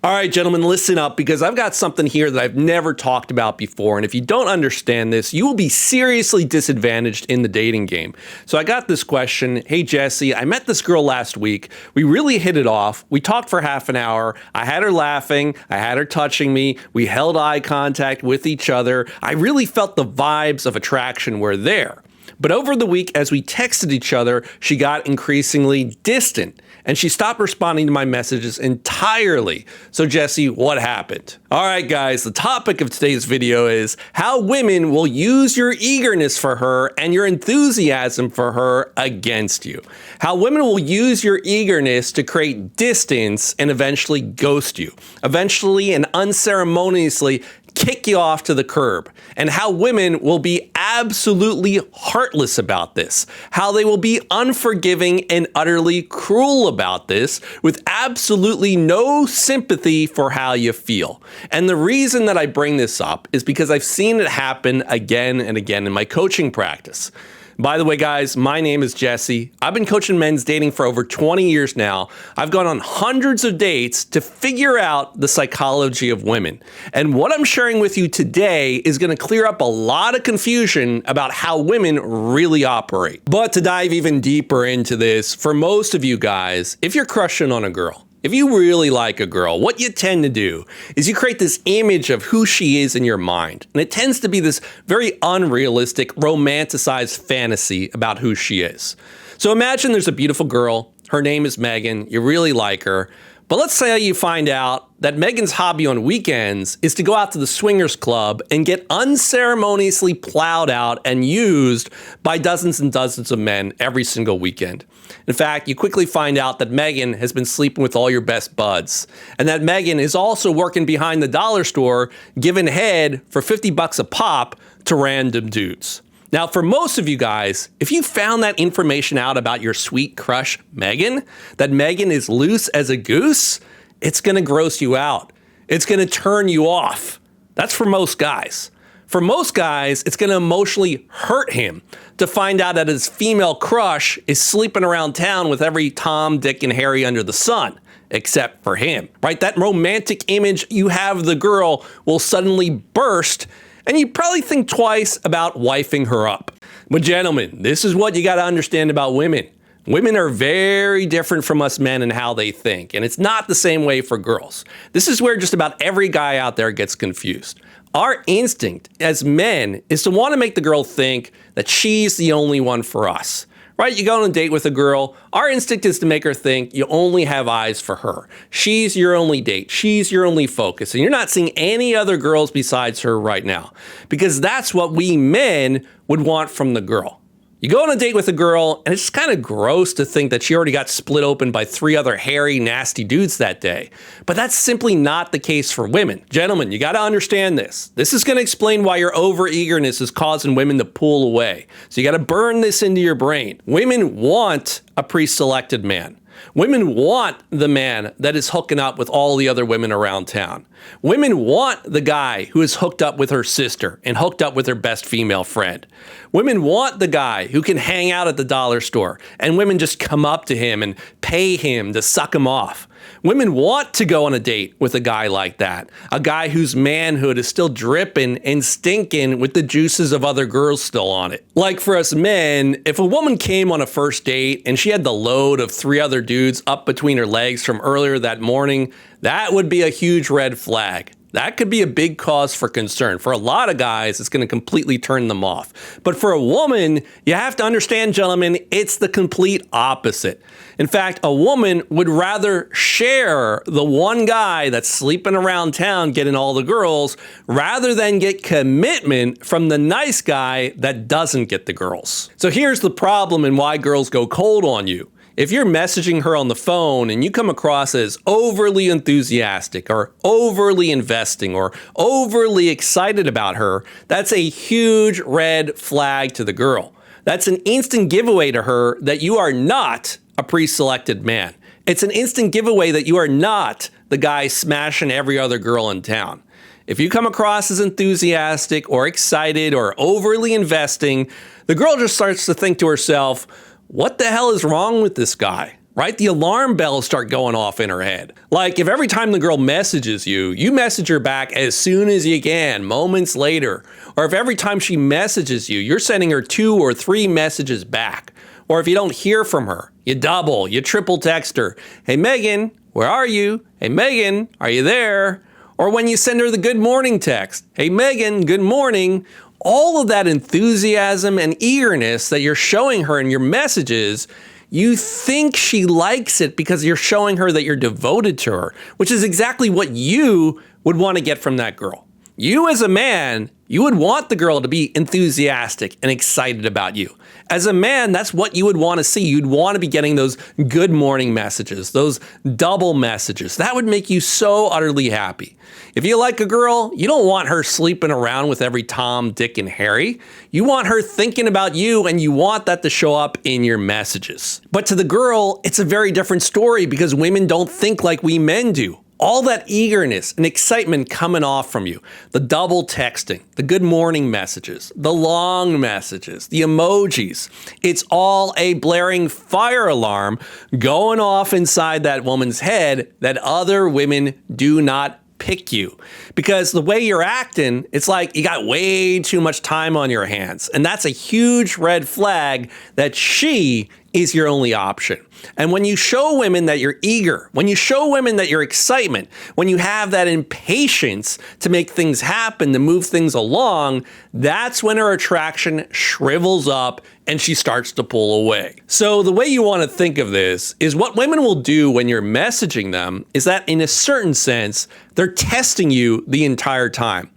All right, gentlemen, listen up because I've got something here that I've never talked about before. And if you don't understand this, you will be seriously disadvantaged in the dating game. So I got this question. Hey, Jesse, I met this girl last week. We really hit it off. We talked for half an hour. I had her laughing. I had her touching me. We held eye contact with each other. I really felt the vibes of attraction were there. But over the week, as we texted each other, she got increasingly distant and she stopped responding to my messages entirely. So Jesse, what happened? All right, guys, the topic of today's video is how women will use your eagerness for her and your enthusiasm for her against you. How women will use your eagerness to create distance and eventually ghost you. Eventually and unceremoniously kick you off to the curb, and how women will be absolutely heartless about this, how they will be unforgiving and utterly cruel about this with absolutely no sympathy for how you feel. And the reason that I bring this up is because I've seen it happen again and again in my coaching practice. By the way, guys, my name is Jesse. I've been coaching men's dating for over 20 years now. I've gone on hundreds of dates to figure out the psychology of women. And what I'm sharing with you today is going to clear up a lot of confusion about how women really operate. But to dive even deeper into this, for most of you guys, if you're crushing on a girl, if you really like a girl, what you tend to do is you create this image of who she is in your mind. And it tends to be this very unrealistic, romanticized fantasy about who she is. So imagine there's a beautiful girl. Her name is Megan. You really like her. But let's say you find out that Megan's hobby on weekends is to go out to the swingers club and get unceremoniously plowed out and used by dozens and dozens of men every single weekend. In fact, you quickly find out that Megan has been sleeping with all your best buds, and that Megan is also working behind the dollar store giving head for $50 a pop to random dudes. Now, for most of you guys, if you found that information out about your sweet crush, Megan, that Megan is loose as a goose, it's going to gross you out. It's going to turn you off. That's for most guys. For most guys, it's going to emotionally hurt him to find out that his female crush is sleeping around town with every Tom, Dick, and Harry under the sun, except for him, right? That romantic image you have of the girl will suddenly burst, and you probably think twice about wifing her up. But gentlemen, this is what you got to understand about women. Women are very different from us men in how they think, and it's not the same way for girls. This is where just about every guy out there gets confused. Our instinct as men is to want to make the girl think that she's the only one for us. Right? You go on a date with a girl, our instinct is to make her think you only have eyes for her. She's your only date. She's your only focus. And you're not seeing any other girls besides her right now. Because that's what we men would want from the girl. You go on a date with a girl, and it's just kind of gross to think that she already got split open by 3 other hairy, nasty dudes that day. But that's simply not the case for women. Gentlemen, you got to understand this. This is going to explain why your over-eagerness is causing women to pull away. So you got to burn this into your brain. Women want a pre-selected man. Women want the man that is hooking up with all the other women around town. Women want the guy who is hooked up with her sister and hooked up with her best female friend. Women want the guy who can hang out at the dollar store and women just come up to him and pay him to suck him off. Women want to go on a date with a guy like that, a guy whose manhood is still dripping and stinking with the juices of other girls still on it. Like for us men, if a woman came on a first date and she had the load of 3 other dudes up between her legs from earlier that morning, that would be a huge red flag. That could be a big cause for concern. For a lot of guys, it's going to completely turn them off. But for a woman, you have to understand, gentlemen, it's the complete opposite. In fact, a woman would rather share the one guy that's sleeping around town getting all the girls rather than get commitment from the nice guy that doesn't get the girls. So here's the problem and why girls go cold on you. If you're messaging her on the phone and you come across as overly enthusiastic or overly investing or overly excited about her, that's a huge red flag to the girl. That's an instant giveaway to her that you are not a pre-selected man. It's an instant giveaway that you are not the guy smashing every other girl in town. If you come across as enthusiastic or excited or overly investing, the girl just starts to think to herself, what the hell is wrong with this guy? right? The alarm bells start going off in her head. Like if every time the girl messages you, you message her back as soon as you can, moments later. Or if every time she messages you, you're sending her 2 or 3 messages back. Or if you don't hear from her, you double, you triple text her. Hey, Megan, where are you? Hey, Megan, are you there? Or when you send her the good morning text. Hey, Megan, good morning. All of that enthusiasm and eagerness that you're showing her in your messages, you think she likes it because you're showing her that you're devoted to her, which is exactly what you would want to get from that girl. You as a man, you would want the girl to be enthusiastic and excited about you. As a man, that's what you would want to see. You'd want to be getting those good morning messages, those double messages. That would make you so utterly happy. If you like a girl, you don't want her sleeping around with every Tom, Dick, and Harry. You want her thinking about you, and you want that to show up in your messages. But to the girl, it's a very different story because women don't think like we men do. All that eagerness and excitement coming off from you, the double texting, the good morning messages, the long messages, the emojis, it's all a blaring fire alarm going off inside that woman's head that other women do not pick you. Because the way you're acting, it's like you got way too much time on your hands. And that's a huge red flag that she is your only option. And when you show women that you're eager, when you show women that you're excitement, when you have that impatience to make things happen, to move things along, that's when her attraction shrivels up and she starts to pull away. So the way you want to think of this is what women will do when you're messaging them is that in a certain sense, they're testing you the entire time.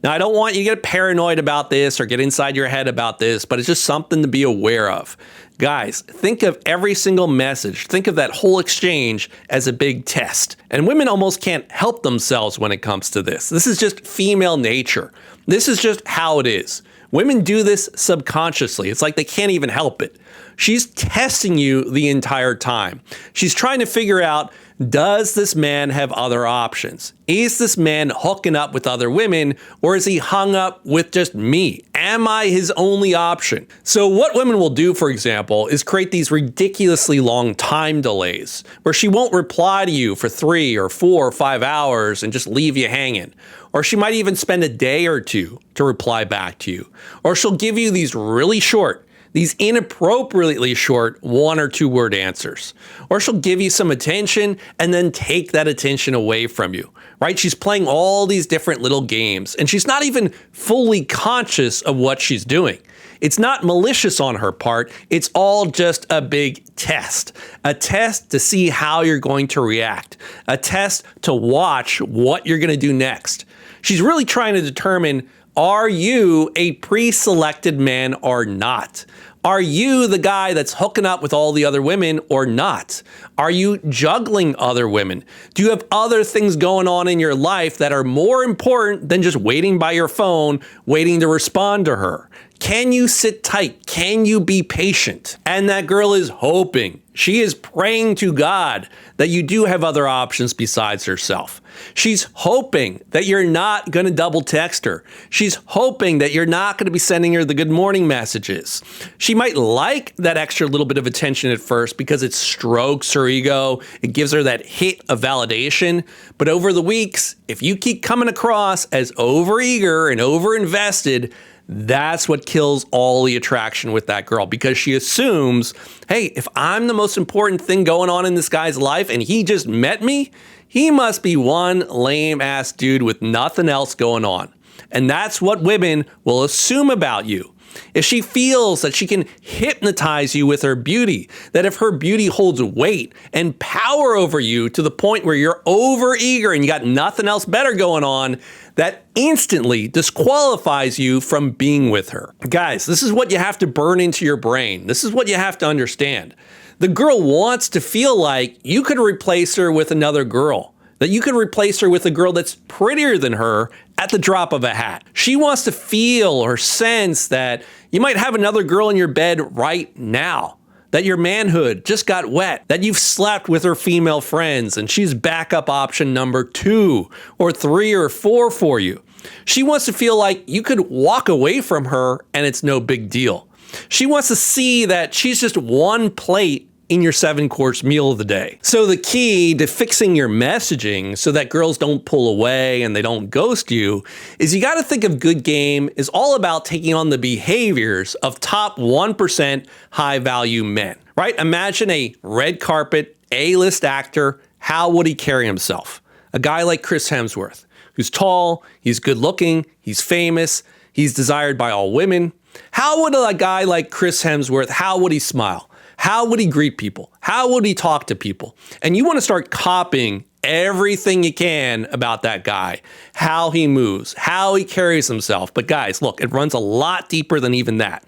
Now, I don't want you to get paranoid about this or get inside your head about this, but it's just something to be aware of. Guys, think of every single message, think of that whole exchange as a big test. And women almost can't help themselves when it comes to this. This is just female nature. This is just how it is. Women do this subconsciously. It's like they can't even help it. She's testing you the entire time. She's trying to figure out, does this man have other options? Is this man hooking up with other women, or is he hung up with just me? Am I his only option? So what women will do, for example, is create these ridiculously long time delays where she won't reply to you for 3 or 4 or 5 hours and just leave you hanging. Or she might even spend a day or two to reply back to you. Or she'll give you these really short, these inappropriately short 1 or 2 word answers. Or she'll give you some attention and then take that attention away from you, right? She's playing all these different little games and she's not even fully conscious of what she's doing. It's not malicious on her part. It's all just a big test. A test to see how you're going to react. A test to watch what you're going to do next. She's really trying to determine, are you a pre-selected man or not? Are you the guy that's hooking up with all the other women or not? Are you juggling other women? Do you have other things going on in your life that are more important than just waiting by your phone, waiting to respond to her? Can you sit tight? Can you be patient? And that girl is hoping, she is praying to God that you do have other options besides herself. She's hoping that you're not going to double text her. She's hoping that you're not going to be sending her the good morning messages. She might like that extra little bit of attention at first because it strokes her ego. It gives her that hit of validation. But over the weeks, if you keep coming across as overeager and overinvested, that's what kills all the attraction with that girl, because she assumes, hey, if I'm the most important thing going on in this guy's life and he just met me, he must be one lame ass dude with nothing else going on. And that's what women will assume about you. If she feels that she can hypnotize you with her beauty, that if her beauty holds weight and power over you to the point where you're overeager and you got nothing else better going on, that instantly disqualifies you from being with her. Guys, this is what you have to burn into your brain. This is what you have to understand. The girl wants to feel like you could replace her with another girl, that you could replace her with a girl that's prettier than her at the drop of a hat. She wants to feel or sense that you might have another girl in your bed right now, that your manhood just got wet, that you've slept with her female friends and she's backup option number 2 or 3 or 4 for you. She wants to feel like you could walk away from her and it's no big deal. She wants to see that she's just one plate in your 7-course meal of the day. So the key to fixing your messaging so that girls don't pull away and they don't ghost you is you got to think of good game is all about taking on the behaviors of top 1% high value men, right? Imagine a red carpet A-list actor. How would he carry himself? A guy like Chris Hemsworth, who's tall, he's good looking, he's famous, he's desired by all women. How would a guy like Chris Hemsworth, how would he smile? How would he greet people? How would he talk to people? And you want to start copying everything you can about that guy, how he moves, how he carries himself. But guys, look, it runs a lot deeper than even that.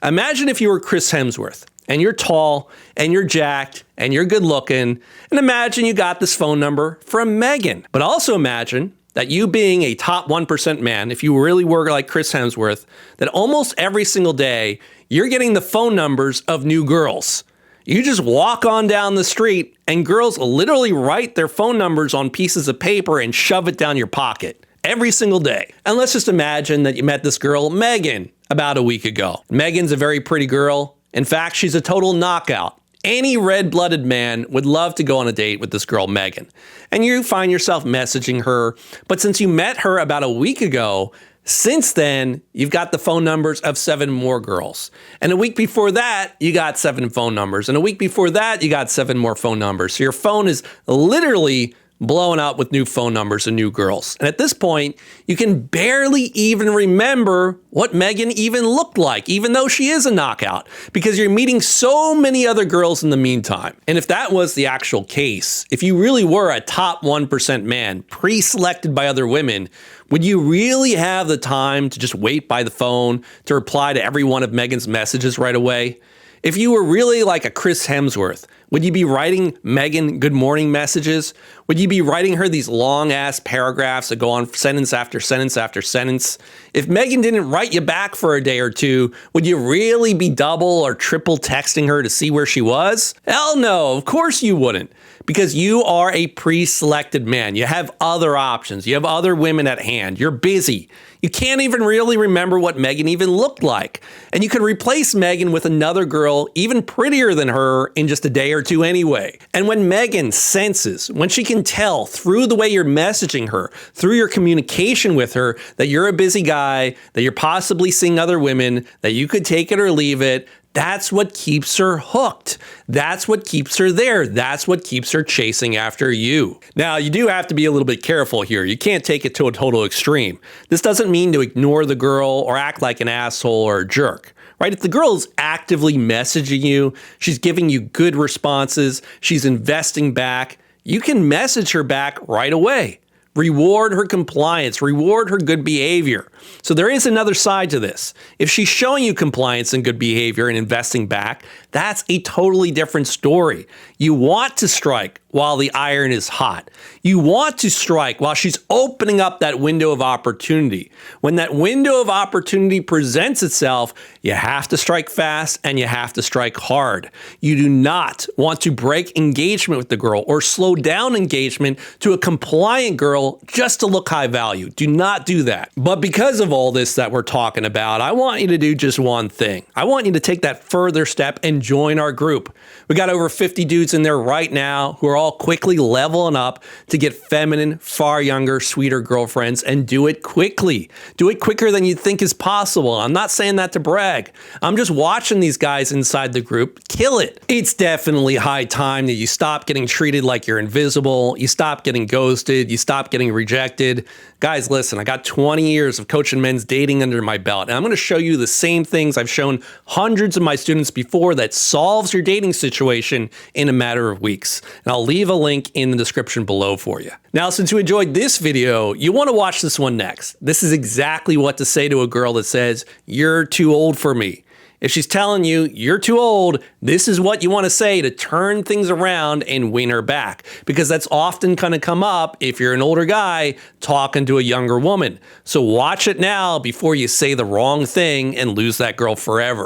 Imagine if you were Chris Hemsworth and you're tall and you're jacked and you're good looking. And imagine you got this phone number from Megan. But also imagine that you being a top 1% man, if you really were like Chris Hemsworth, that almost every single day, you're getting the phone numbers of new girls. You just walk on down the street and girls literally write their phone numbers on pieces of paper and shove it down your pocket every single day. And let's just imagine that you met this girl, Megan, about a week ago. Megan's a very pretty girl. In fact, she's a total knockout. Any red-blooded man would love to go on a date with this girl, Megan. And you find yourself messaging her. But since you met her about a week ago, since then, you've got the phone numbers of 7 more girls. And a week before that, you got 7 phone numbers. And a week before that, you got 7 more phone numbers. So your phone is literally blowing up with new phone numbers and new girls. And at this point, you can barely even remember what Megan even looked like, even though she is a knockout, because you're meeting so many other girls in the meantime. And if that was the actual case, if you really were a top 1% man, pre-selected by other women, would you really have the time to just wait by the phone to reply to every one of Megan's messages right away? If you were really like a Chris Hemsworth, would you be writing Megan good morning messages? Would you be writing her these long ass paragraphs that go on sentence after sentence after sentence? If Megan didn't write you back for a day or two, would you really be double or triple texting her to see where she was? Hell no, of course you wouldn't. Because you are a pre-selected man. You have other options. You have other women at hand. You're busy. You can't even really remember what Megan even looked like. And you could replace Megan with another girl even prettier than her in just a day or two anyway. And when Megan senses, when she can tell through the way you're messaging her, through your communication with her, that you're a busy guy, that you're possibly seeing other women, that you could take it or leave it, that's what keeps her hooked. That's what keeps her there. That's what keeps her chasing after you. Now, you do have to be a little bit careful here. You can't take it to a total extreme. This doesn't mean to ignore the girl or act like an asshole or a jerk, right? If the girl is actively messaging you, she's giving you good responses, she's investing back, you can message her back right away. Reward her compliance, reward her good behavior. So there is another side to this. If she's showing you compliance and good behavior and investing back, that's a totally different story. You want to strike while the iron is hot. You want to strike while she's opening up that window of opportunity. When that window of opportunity presents itself, you have to strike fast and you have to strike hard. You do not want to break engagement with the girl or slow down engagement to a compliant girl just to look high value. Do not do that. But because of all this that we're talking about, I want you to do just one thing. I want you to take that further step and join our group. We got over 50 dudes in there right now who are all quickly leveling up to get feminine, far younger, sweeter girlfriends, and do it quickly. Do it quicker than you think is possible. I'm not saying that to brag. I'm just watching these guys inside the group kill it. It's definitely high time that you stop getting treated like you're invisible. You stop getting ghosted. You stop getting rejected. Guys, listen, I got 20 years of coaching men's dating under my belt, and I'm going to show you the same things I've shown hundreds of my students before that solves your dating situation in a matter of weeks. And I'll leave a link in the description below for you. Now, since you enjoyed this video, you want to watch this one next. This is exactly what to say to a girl that says, "You're too old for me." If she's telling you you're too old, this is what you want to say to turn things around and win her back. Because that's often going to come up if you're an older guy talking to a younger woman. So watch it now before you say the wrong thing and lose that girl forever.